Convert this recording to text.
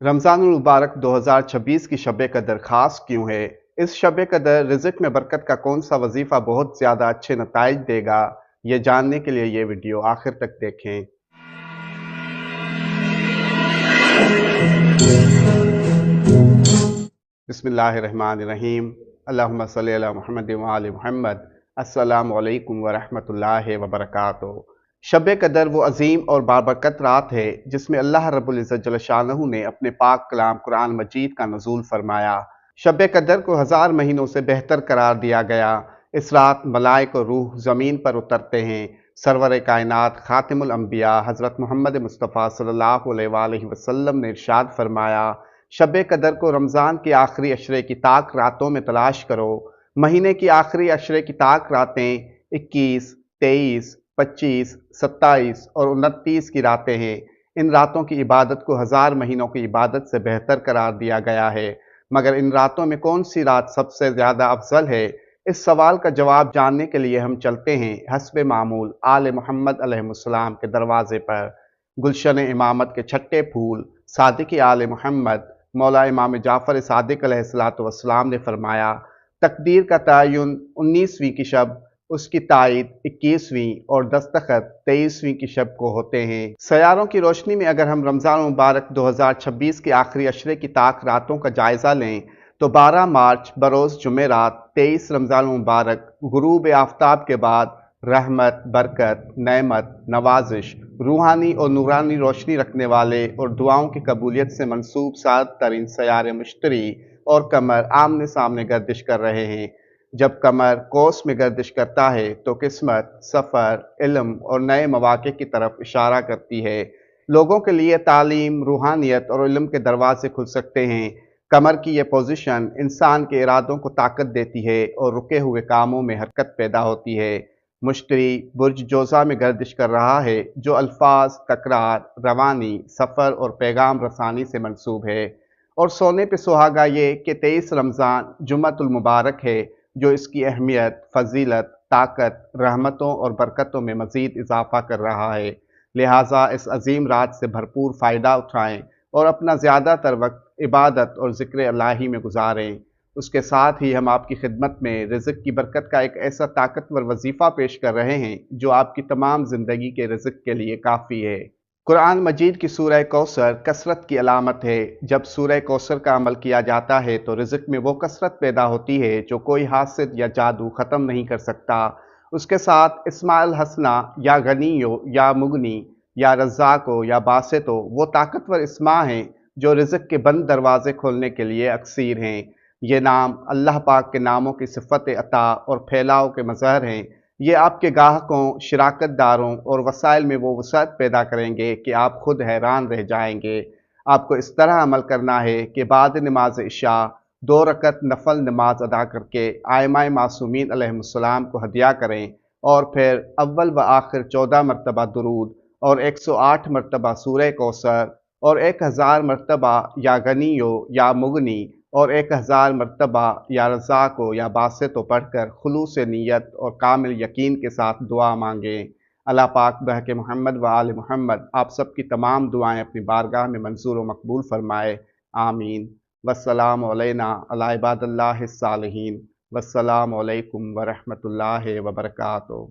रमज़ानुल मुबारक 2026 की शब कदर ख़ास क्यों है? इस शब कदर रिज़्क़ में बरकत का कौन सा वजीफ़ा बहुत ज़्यादा अच्छे नताइज देगा? ये जानने के लिए ये वीडियो आखिर तक देखें। बिस्मिल्लाहिर्रहमानिर्रहीम। अल्लाहुम्मा सल्लि अला मुहम्मद व आलि मुहम्मद। अस्सलामु अलैकुम व रहमतुल्लाहि व बरकातुहू। शब कदर वो अजीम और बाबरकत रात है जिसमें अल्लाह रब्बुल इज़्ज़त जल्ल शानहू ने अपने पाक कलाम कुरान मजीद का नुज़ूल फरमाया। शब कदर को हज़ार महीनों से बेहतर करार दिया गया। इस रात मलाइक और रूह ज़मीन पर उतरते हैं। सरवर कायनात खातिमुल अंबिया हज़रत मोहम्मद मुस्तफ़ा सल्लल्लाहु अलैहि वसल्लम ने इरशाद फरमाया, शब कदर को रमज़ान के आखिरी अशरे की ताक रातों में तलाश करो। महीने की आखिरी अशरे की ताक रातें 21, 23, 25, 27 और 29 की रातें हैं। इन रातों की इबादत को हज़ार महीनों की इबादत से बेहतर करार दिया गया है। मगर इन रातों में कौन सी रात सबसे ज़्यादा अफजल है? इस सवाल का जवाब जानने के लिए हम चलते हैं हस्ब मामूल आले मोहम्मद अलैहिस्सलाम के दरवाज़े पर। गुलशन इमामत के छठे फूल सादिक आले मोहम्मद मौला इमाम जाफ़र सादिक अलैहिस्सलातु वस्सलाम ने फरमाया, तकदीर का तयन 19वीं की शब, उसकी तायद 21वीं और दस्तखत 23वीं की शब को होते हैं। सयारों की रोशनी में अगर हम रमज़ान मुबारक 2026 के आखिरी अशरे की ताक रातों का जायज़ा लें तो 12 मार्च बरोज़ जुमेरात 23 रमज़ान मुबारक गुरूब आफ्ताब के बाद रहमत, बरकत, नेमत, नवाजिश, रूहानी और नूरानी रोशनी रखने वाले और दुआओं की कबूलियत से मंसूब सात तरीन सयारे मुश्तरी और कमर आमने सामने गर्दिश कर रहे हैं। जब कमर कौस में गर्दिश करता है तो किस्मत, सफ़र, इल्म और नए मौक़े की तरफ इशारा करती है। लोगों के लिए तालीम, रूहानियत और इल्म के दरवाजे खुल सकते हैं। कमर की ये पोजीशन इंसान के इरादों को ताकत देती है और रुके हुए कामों में हरकत पैदा होती है। मुश्तरी बुर्ज जोज़ा में गर्दिश कर रहा है जो अल्फाज, तकरार, रवानी, सफ़र और पैगाम रसानी से मंसूब है। और सोने पे सुहागा ये कि 23 रमज़ान जुम्मतुल मुबारक है जो इसकी अहमियत, फ़जीलत, ताकत, रहमतों और बरकतों में मज़ीद इजाफ़ा कर रहा है। लिहाजा इस अजीम रात से भरपूर फ़ायदा उठाएँ और अपना ज़्यादातर वक्त इबादत और ज़िक्र इलाही में गुजारें। उसके साथ ही हम आपकी खिदमत में रिज़्क़ की बरकत का एक ऐसा ताकतवर वजीफ़ा पेश कर रहे हैं जो आपकी तमाम ज़िंदगी के रिज़्क़ के लिए काफ़ी है। कुरान मजीद की सूरह कौसर कसरत की अलामत है। जब सूरह कौसर का अमल किया जाता है तो रिज़्क़ में वो कसरत पैदा होती है जो कोई हासिद या जादू ख़त्म नहीं कर सकता। उसके साथ इस्माइल हसना या गनीयो या मुगनी या रज़्ज़ाक़ो या बासितो वो ताकतवर इस्मा हैं जो रिज़्क़ के बंद दरवाज़े खोलने के लिए अक्सीर हैं। ये नाम अल्लाह पाक के नामों की सिफ़त अता और फैलाव के मज़हर हैं। ये आपके गाहकों, शिराकतदारों और वसाइल में वो वसअत पैदा करेंगे कि आप खुद हैरान रह जाएंगे। आपको इस तरह अमल करना है कि बाद नमाज इशा 2 रकत नफल नमाज अदा करके आइमाए मासूमीन अलैहिस्सलाम को हदिया करें और फिर अव्वल व आखिर 14 मरतबा दुरूद और 108 मरतबा सूरह कौसर और 1000 मरतबा या गनीयो या मुगनी और 1000 मरतबा या रज़्ज़ाक़ो या बासितो पढ़कर खुलूस नीयत और कामिल यकीन के साथ दुआ मांगें। अल्लाह पाक बहक़ मोहम्मद व आले मोहम्मद आप सबकी तमाम दुआएं अपनी बारगाह में मंजूर व मकबूल फरमाए। आमीन। वस्सलामु अलैना अला इबादिल्लाहिस सालिहीन। वस्सलामु अलैकुम व रहमतुल्लाहि व बरकातुहू।